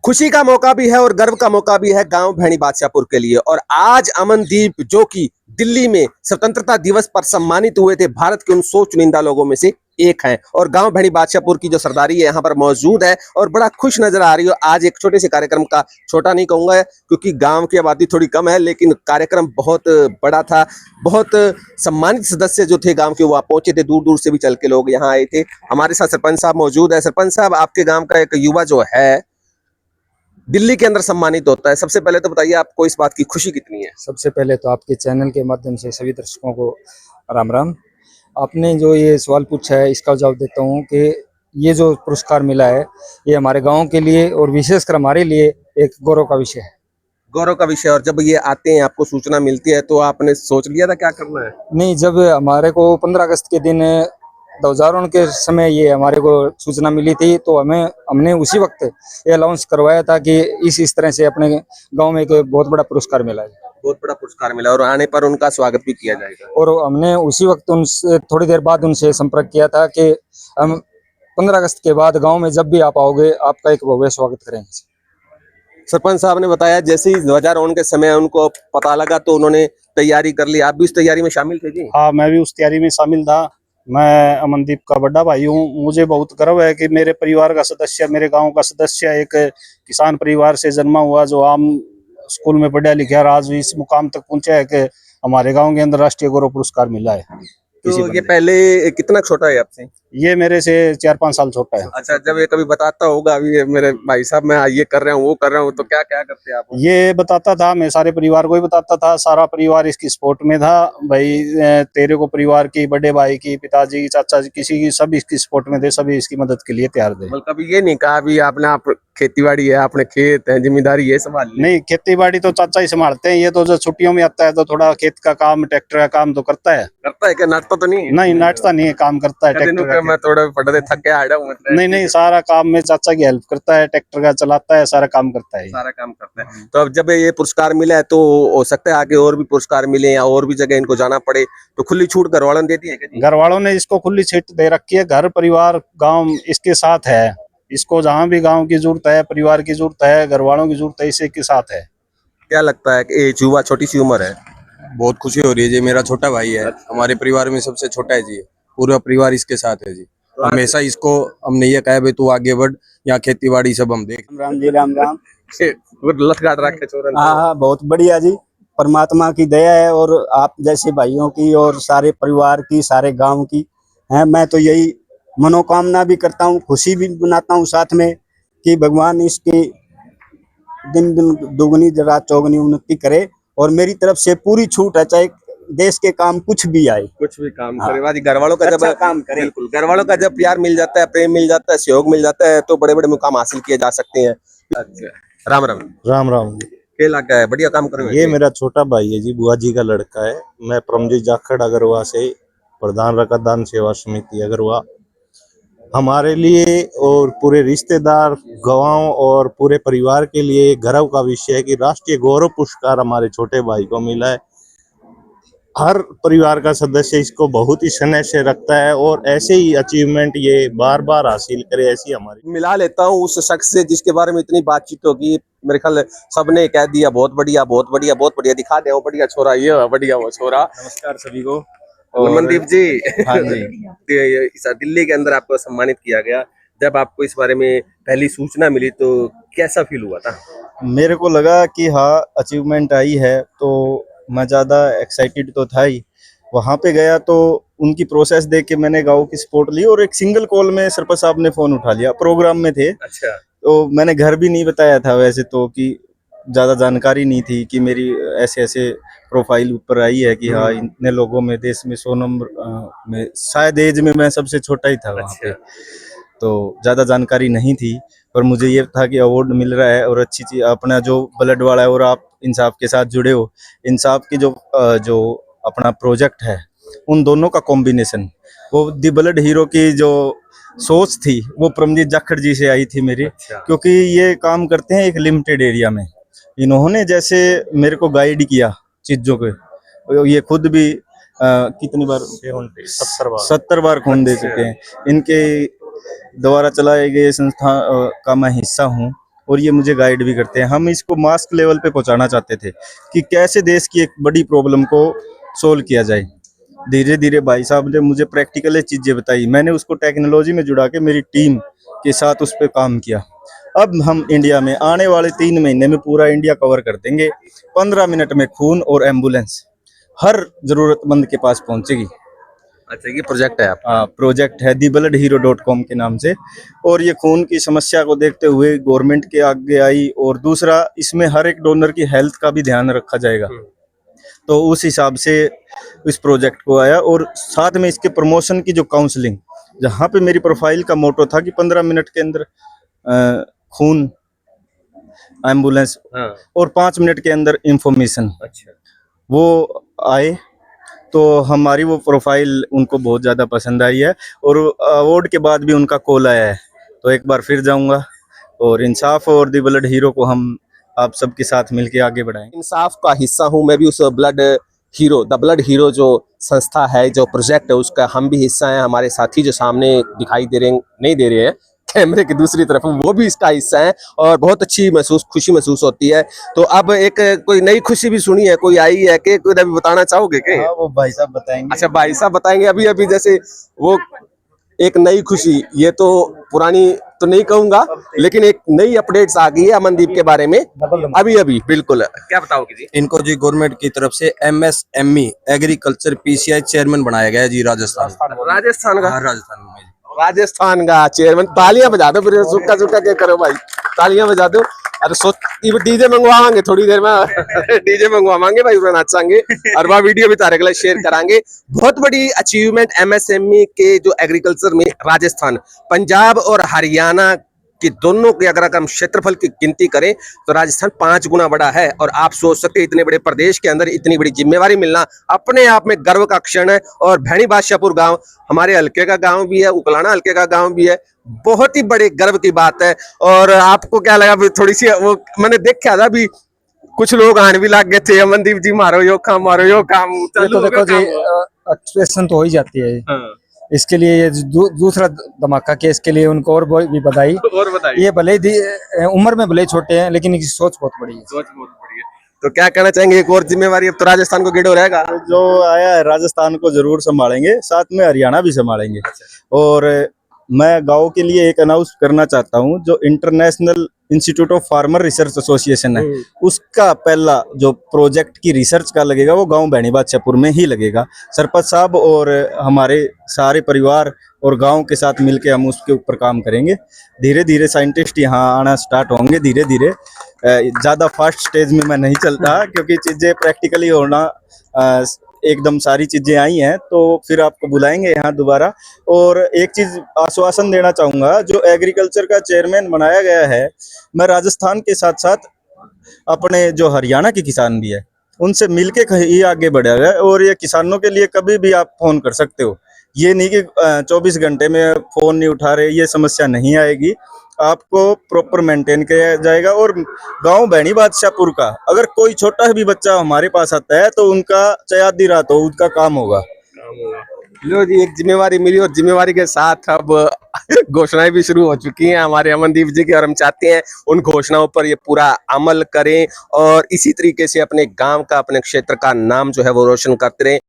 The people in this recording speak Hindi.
खुशी का मौका भी है और गर्व का मौका भी है गांव भैणी बादशाहपुर के लिए। और आज अमनदीप जो कि दिल्ली में स्वतंत्रता दिवस पर सम्मानित हुए थे, भारत के उन 100 चुनिंदा लोगों में से एक हैं। और गांव भैणी बादशाहपुर की जो सरदारी है यहाँ पर मौजूद है और बड़ा खुश नजर आ रही है। आज एक छोटे से कार्यक्रम का, छोटा नहीं कहूंगा क्योंकि गांव की आबादी थोड़ी कम है, लेकिन कार्यक्रम बहुत बड़ा था। बहुत सम्मानित सदस्य जो थे गांव के वो पहुंचे थे, दूर दूर से भी चल के लोग यहाँ आए थे। हमारे साथ सरपंच साहब मौजूद है। सरपंच साहब, आपके गाँव का एक युवा जो है दिल्ली के अंदर सम्मानित होता है, सबसे पहले तो बताइए आपको इस बात की खुशी कितनी है? सबसे पहले तो आपके चैनल के माध्यम से सभी दर्शकों को राम राम। आपने जो ये सवाल पूछा है इसका जवाब देता हूँ कि ये जो पुरस्कार मिला है ये हमारे गांव के लिए और विशेषकर हमारे लिए एक गौरव का विषय है। गौरव का विषय। और जब ये आते हैं, आपको सूचना मिलती है, तो आपने सोच लिया था क्या करना है? नहीं, जब हमारे को 15 अगस्त के दिन ध्वजारोहण के समय ये हमारे को सूचना मिली थी तो हमने उसी वक्त ये अनाउंस करवाया था कि इस तरह से अपने गांव में एक बहुत बड़ा पुरस्कार मिला है। बहुत बड़ा पुरस्कार मिला और आने पर उनका स्वागत भी किया जाएगा। और हमने उसी वक्त उनसे थोड़ी देर बाद उनसे संपर्क किया था कि हम 15 अगस्त के बाद गांव में जब भी आप आओगे आपका एक भव्य स्वागत करेंगे। सरपंच साहब ने बताया जैसे ही ध्वजारोहण के समय उनको पता लगा तो उन्होंने तैयारी कर ली। आप भी उस तैयारी में शामिल थे जी? हाँ, मैं भी उस तैयारी में शामिल था। मैं अमनदीप का बड़ा भाई हूँ। मुझे बहुत गर्व है कि मेरे परिवार का सदस्य, मेरे गांव का सदस्य एक किसान परिवार से जन्मा हुआ, जो आम स्कूल में पढ़ा लिखा और आज भी इस मुकाम तक पहुंचा है कि हमारे गांव के अंदर राष्ट्रीय गौरव पुरस्कार मिला है। तो ये पहले कितना छोटा है आपसे? ये मेरे से 4-5 साल छोटा है। अच्छा, जब ये कभी बताता होगा अभी ये मेरे भाई साहब मैं ये कर रहा हूँ वो कर रहा हूँ, तो क्या क्या करते हैं आप? ये बताता था, मैं सारे परिवार को ही बताता था। सारा परिवार इसकी सपोर्ट में था। भाई तेरे को परिवार की, बड़े भाई की, पिताजी की, चाचा जी, किसी की, सब इसकी सपोर्ट में थे, सभी इसकी मदद के लिए तैयार थे। कभी ये नहीं कहा अभी आपने, आप खेती बाड़ी है, आपने खेत है, जिम्मेदारी ये संभाल ली? नहीं, खेती बाड़ी तो चाचा ही संभालते हैं। ये तो जो छुट्टियों में आता है तो थोड़ा खेत का काम, ट्रैक्टर का काम तो करता है। करता है क्या? नाटता तो नहीं? नहीं, नाटता नहीं है, काम करता है ट्रैक्टर का। मैं थोड़ा पढ़ते थक के आया हूं। नहीं, सारा काम में चाचा की हेल्प करता है, ट्रैक्टर का चलाता है, सारा काम करता है। सारा काम करता है। तो अब जब ये पुरस्कार मिला है तो हो सकता है आगे और भी पुरस्कार मिले या और भी जगह इनको जाना पड़े, तो खुली छूट घर वालों ने देती है क्या? घर वालों ने इसको खुली छूट दे रखी है। घर परिवार गाँव इसके साथ है। इसको जहाँ भी गांव की जरूरत है, परिवार की जरूरत है, घर वालों की जरूरत है, इसी के साथ है। क्या लगता है कि युवा, छोटी सी उम्र है, बहुत खुशी हो रही है जी। मेरा छोटा भाई है, हमारे परिवार में सबसे छोटा है जी। पूरा परिवार इसके साथ है जी। हमेशा इसको हमने ये कहा भाई तू आगे बढ़, यहाँ खेती बाड़ी सब हम देख। राम जी, राम राम। लत काट रखे छोरा। हाँ, बहुत बढ़िया जी। परमात्मा की दया है और आप जैसे भाइयों की और सारे परिवार की, सारे गांव की है। मैं तो यही मनोकामना भी करता हूँ, खुशी भी मनाता हूँ साथ में कि भगवान इसकी दिन दिन दोगुनी रात चौगुनी उन्नति करे। और मेरी तरफ से पूरी छूट है, चाहे देश के काम कुछ भी आए, कुछ भी काम करे। वाजी घर वालों का जब अच्छा काम करे। बिल्कुल, घर वालों का जब प्यार मिल जाता है, प्रेम मिल जाता है, सहयोग मिल जाता है, तो बड़े बड़े मुकाम हासिल किए जा सकते हैं। अच्छा, राम राम। राम राम। केला का है, बढ़िया काम करो। ये मेरा छोटा भाई है जी, बुआ जी का लड़का है। मैं परमजीत जाखड़ अगरवा से प्रधान रकादान सेवा समिति अगरवा। हमारे लिए और पूरे रिश्तेदार, गांव और पूरे परिवार के लिए गर्व का विषय है कि राष्ट्रीय गौरव पुरस्कार हमारे छोटे भाई को मिला है। हर परिवार का सदस्य इसको बहुत ही स्नेह से रखता है और ऐसे ही अचीवमेंट ये बार बार हासिल करे, ऐसी हमारी। मिला लेता हूँ उस शख्स से जिसके बारे में इतनी बातचीत होगी, मेरे ख्याल सबने कह दिया बहुत बढ़िया, बहुत बढ़िया, बहुत बढ़िया। दिखा दे वो बढ़िया छोरा, ये बढ़िया वो छोरा। नमस्कार सभी को। मनदीप जी, हाँ जी। दिल्ली के अंदर आपको सम्मानित किया गया, जब आपको इस बारे में पहली सूचना मिली तो कैसा फील हुआ था? मेरे को लगा कि हाँ अचीवमेंट आई है, तो मैं ज़्यादा एक्साइटेड तो था ही। वहाँ पे गया तो उनकी प्रोसेस देख के मैंने गाँव की सपोर्ट ली और एक सिंगल कॉल में सरपंच साहब ने फ़ोन उठा लिया। प्रोग्राम में थे। अच्छा। तो मैंने घर भी नहीं बताया था वैसे तो, कि ज़्यादा जानकारी नहीं थी कि मेरी ऐसे ऐसे प्रोफाइल ऊपर आई है कि हाँ इतने लोगों में, देश में 100 नंबर में, शायद एज में मैं सबसे छोटा ही था वहाँ पे। तो ज़्यादा जानकारी नहीं थी, पर मुझे ये था कि अवार्ड मिल रहा है और अच्छी चीज़, अपना जो ब्लड वाला है और आप इंसाफ के साथ जुड़े हो, इंसाफ की जो अपना प्रोजेक्ट है, उन दोनों का कॉम्बिनेशन, वो दी ब्लड हीरो की जो सोच थी वो परमजीत जाखड़ जी से आई थी मेरी। अच्छा। क्योंकि ये काम करते हैं एक लिमिटेड एरिया में। इन्होंने जैसे मेरे को गाइड किया चीज़ों को, ये खुद भी कितनी बार 70 बार खून दे चुके हैं। इनके द्वारा चलाए गए संस्था का मैं हिस्सा हूँ और ये मुझे गाइड भी करते हैं। हम इसको मास्क लेवल पे पहुंचाना चाहते थे कि कैसे देश की एक बड़ी प्रॉब्लम को सोल्व किया जाए। धीरे धीरे भाई साहब ने मुझे प्रैक्टिकल चीज़ें बताई, मैंने उसको टेक्नोलॉजी में जुड़ा के मेरी टीम के साथ उस पर काम किया। अब हम इंडिया में आने वाले 3 महीने में पूरा इंडिया कवर कर देंगे। 15 मिनट में खून और एम्बुलेंस हर जरूरतमंद के पास पहुंचेगी। अच्छा, ये प्रोजेक्ट है आप? प्रोजेक्ट है thebloodhero.com के नाम से। और ये खून की समस्या को देखते हुए गवर्नमेंट के आगे आई, और दूसरा इसमें हर एक डोनर की हेल्थ का भी ध्यान रखा जाएगा। तो उस हिसाब से इस प्रोजेक्ट को आया, और साथ में इसके प्रमोशन की जो काउंसलिंग, जहाँ पे मेरी प्रोफाइल का मोटो था कि 15 मिनट के अंदर खून, एम्बुलेंस और 5 मिनट के अंदर इंफॉर्मेशन, अच्छा, वो आए। तो हमारी वो प्रोफाइल उनको बहुत ज़्यादा पसंद आई है, और अवार्ड के बाद भी उनका कॉल आया है। तो एक बार फिर जाऊंगा, और इंसाफ और द ब्लड हीरो को हम आप सबके साथ मिलके आगे बढ़ाएंगे। इंसाफ का हिस्सा हूं मैं भी उस blood hero, the blood hero जो संस्था है, जो प्रोजेक्ट है, उसका हम भी हिस्सा हैं। हमारे साथी जो सामने दिखाई दे रहे, नहीं दे रहे हैं कैमरे की दूसरी तरफ, वो भी इसका हिस्सा है, और बहुत अच्छी खुशी महसूस होती है। तो अब एक कोई नई खुशी भी सुनी है, कोई आई है कि कोई अभी बताना चाहोगे क्या? हाँ, वो भाई साहब बताएंगे। अच्छा, भाई साहब बताएंगे। अभी अभी जैसे वो एक नई खुशी, ये तो पुरानी तो नहीं कहूंगा, लेकिन एक नई अपडेट्स आ गई है अमनदीप के बारे में अभी अभी। बिल्कुल, क्या बताओगे जी? इनको जी गवर्नमेंट की तरफ से MSME एग्रीकल्चर PCI चेयरमैन बनाया गया है जी, राजस्थान राजस्थान का? हाँ, राजस्थान में। राजस्थान का चेयरमैन, तालियां बजा दो फिर, सुक्का सुक्का क्या करो भाई, तालियां बजा दो। अरे सोच, डीजे मंगवाएंगे थोड़ी देर में डीजे मंगवाएंगे भाई, पूरा नाचाएंगे और वह वीडियो भी तारे के लिए शेयर कराएंगे। बहुत बड़ी अचीवमेंट MSME के जो एग्रीकल्चर में राजस्थान, पंजाब और हरियाणा कि दोनों के अगर हम क्षेत्रफल की गिनती करें तो राजस्थान 5 गुना बड़ा है। और आप सोच सकते हैं इतने बड़े प्रदेश के अंदर इतनी बड़ी जिम्मेवारी मिलना अपने आप में गर्व का क्षण है। और भैणी बादशाहपुर गांव हमारे हल्के का गांव भी है, उकलाना हल्के का गांव भी है, बहुत ही बड़े गर्व की बात है। और आपको क्या लगा? थोड़ी सी वो मैंने देखा था अभी, कुछ लोग आने भी लग गए थे, अमनदीप जी मारो यो काम, मारो यो काम। ये तो देखो जी, एक्सप्रेशन तो हो ही जाती है। इसके लिए ये दूसरा धमाका केस के लिए उनको और भी बधाई। और बताइए। ये भले ही उम्र में भले छोटे हैं, लेकिन इनकी सोच बहुत बड़ी है। सोच बहुत बड़ी है। तो क्या कहना चाहेंगे? एक और जिम्मेवारी अब तो राजस्थान को गेड़ो रहेगा। जो आया है राजस्थान को जरूर संभालेंगे, साथ में हरियाणा भी संभालेंगे। और मैं गांव के लिए एक अनाउंस करना चाहता हूं, जो international institute of farmer research association है, उसका पहला जो प्रोजेक्ट की रिसर्च का लगेगा वो गांव भैणी बादशाहपुर में ही लगेगा। सरपंच साहब और हमारे सारे परिवार और गांव के साथ मिलके हम उसके ऊपर काम करेंगे। धीरे धीरे साइंटिस्ट यहाँ आना स्टार्ट होंगे, धीरे धीरे। ज़्यादा फास्ट स्टेज में मैं नहीं चलता, क्योंकि चीज़ें प्रैक्टिकली होना एकदम सारी चीजें आई हैं, तो फिर आपको बुलाएंगे यहाँ दोबारा। और एक चीज आश्वासन देना चाहूंगा, जो एग्रीकल्चर का चेयरमैन बनाया गया है, मैं राजस्थान के साथ साथ अपने जो हरियाणा के किसान भी है उनसे मिलके ही आगे बढ़ा है। और ये किसानों के लिए कभी भी आप फोन कर सकते हो, ये नहीं कि 24 घंटे में फोन नहीं उठा रहे, ये समस्या नहीं आएगी। आपको प्रॉपर मेंटेन किया जाएगा। और गांव भैणी बादशाहपुर का अगर कोई छोटा भी बच्चा हमारे पास आता है तो उनका चाहे आधी रात हो, उनका काम होगा। लो जी, एक जिम्मेवारी मिली, और जिम्मेवारी के साथ अब घोषणाएं भी शुरू हो चुकी हैं हमारे अमनदीप जी की, और हम चाहते हैं उन घोषणाओं पर ये पूरा अमल करें और इसी तरीके से अपने गांव का, अपने क्षेत्र का नाम जो है वो रोशन करते रहें।